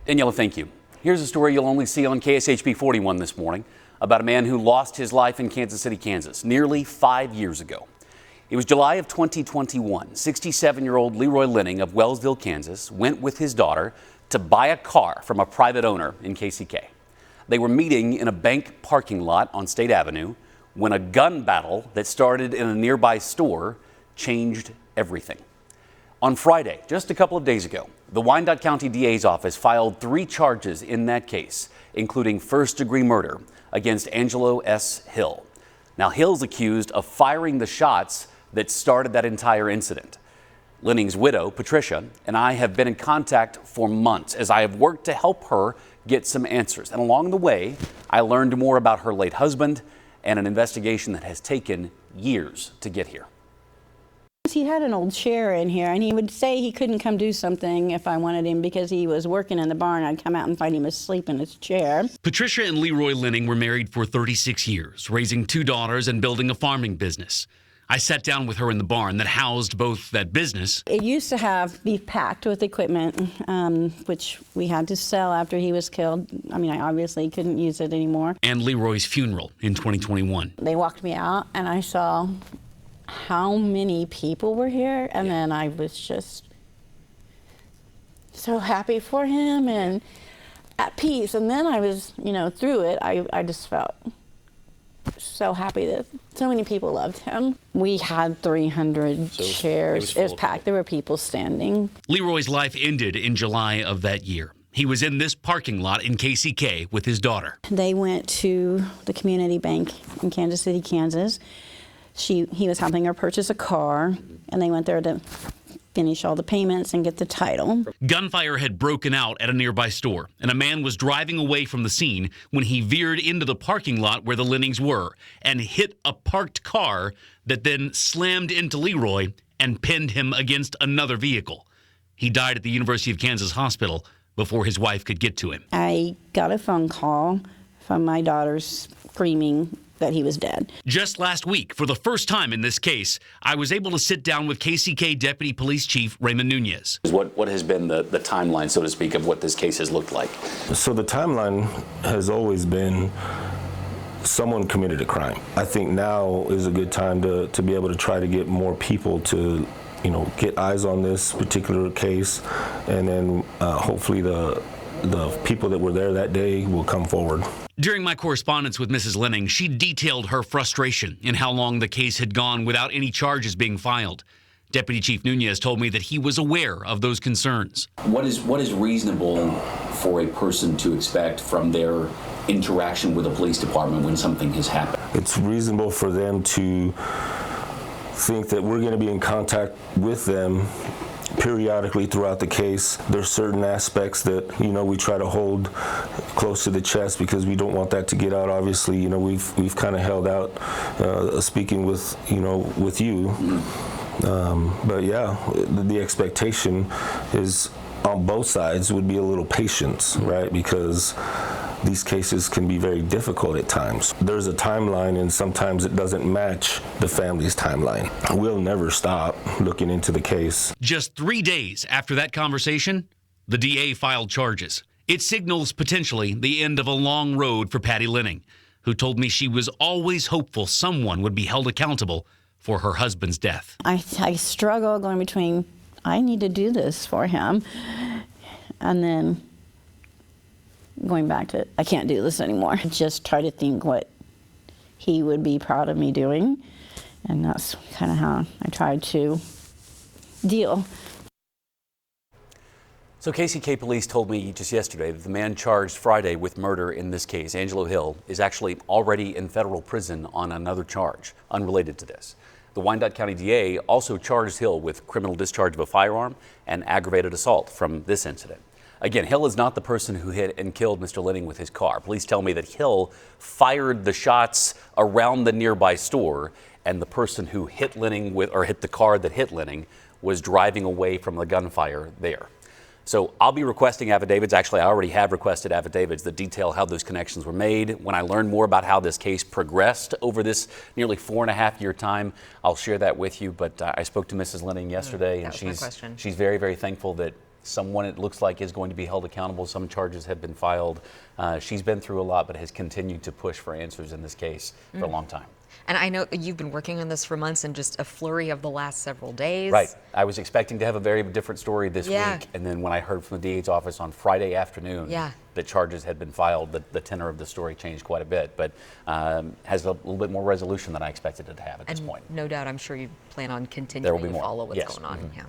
Daniela, thank you. Here's a story you'll only see on KSHB 41 this morning about a man who lost his life in Kansas City, Kansas, nearly 5 years ago. It was July of 2021. 67-year-old Leroy Lenning of Wellsville, Kansas, went with his daughter to buy a car from a private owner in KCK. They were meeting in a bank parking lot on State Avenue when a gun battle that started in a nearby store changed everything. On Friday, just a couple of days ago, the Wyandotte County DA's office filed 3 charges in that case, including first-degree murder against Angelo S. Hill. Now, Hill's accused of firing the shots that started that entire incident. Lenning's widow, Patricia, and I have been in contact for months as I have worked to help her get some answers. And along the way, I learned more about her late husband and an investigation that has taken years to get here. He had an old chair in here, and he would say he couldn't come do something if I wanted him because he was working in the barn. I'd come out and find him asleep in his chair. Patricia and Leroy Lenning were married for 36 years, raising 2 daughters and building a farming business. I sat down with her in the barn that housed both that business. It used to be packed with equipment, which we had to sell after he was killed. I mean, I obviously couldn't use it anymore. And Leroy's funeral in 2021. They walked me out, and I saw how many people were here, and then I was just so happy for him and at peace. And then I was, through it, I just felt so happy that so many people loved him. We had 300 chairs. It was packed. There were people standing. Leroy's life ended in July of that year. He was in this parking lot in KCK with his daughter. They went to the community bank in Kansas City, Kansas. He was helping her purchase a car, and they went there to finish all the payments and get the title. Gunfire had broken out at a nearby store, and a man was driving away from the scene when he veered into the parking lot where the Lennings were and hit a parked car that then slammed into Leroy and pinned him against another vehicle. He died at the University of Kansas hospital before his wife could get to him. I got a phone call from my daughter screaming that he was dead. Just last week, for the first time in this case, I was able to sit down with KCK Deputy Police Chief Raymond Nunez. What has been the timeline, so to speak, of what this case has looked like? So the timeline has always been someone committed a crime. I think now is a good time to be able to try to get more people to get eyes on this particular case, and then hopefully the people that were there that day will come forward. During my correspondence with Mrs. Lenning, she detailed her frustration in how long the case had gone without any charges being filed. Deputy Chief Nunez told me that he was aware of those concerns. What is reasonable for a person to expect from their interaction with the police department when something has happened? It's reasonable for them to think that we're going to be in contact with them periodically throughout the case. There's certain aspects that we try to hold close to the chest because we don't want that to get out. Obviously, we've kind of held out speaking with you. But yeah, the expectation is on both sides would be a little patience, right? Because these cases can be very difficult at times. There's a timeline, and sometimes it doesn't match the family's timeline. We'll never stop looking into the case. Just 3 days after that conversation, the DA filed charges. It signals potentially the end of a long road for Patty Lenning, who told me she was always hopeful someone would be held accountable for her husband's death. I struggle going between, I need to do this for him, and then going back to, I can't do this anymore. Just try to think what he would be proud of me doing, and that's kind of how I tried to deal. So KCK police told me just yesterday that the man charged Friday with murder in this case, Angelo Hill, is actually already in federal prison on another charge unrelated to this. The Wyandotte County DA also charged Hill with criminal discharge of a firearm and aggravated assault from this incident. Again, Hill is not the person who hit and killed Mr. Lenning with his car. Police tell me that Hill fired the shots around the nearby store, and the person who hit Lenning hit the car that hit Lenning was driving away from the gunfire there. So I'll be requesting affidavits. Actually, I already have requested affidavits that detail how those connections were made. When I learn more about how this case progressed over this nearly 4.5-year time, I'll share that with you. But I spoke to Mrs. Lenning yesterday, and she's very, very thankful that someone it looks like is going to be held accountable. Some charges have been filed. She's been through a lot, but has continued to push for answers in this case for a long time. And I know you've been working on this for months, and just a flurry of the last several days. Right. I was expecting to have a very different story this week, and then when I heard from the DA's office on Friday afternoon that charges had been filed, the tenor of the story changed quite a bit, but has a little bit more resolution than I expected it to have at this point. No doubt, I'm sure you plan on continuing to follow what's going on. Mm-hmm. Yeah.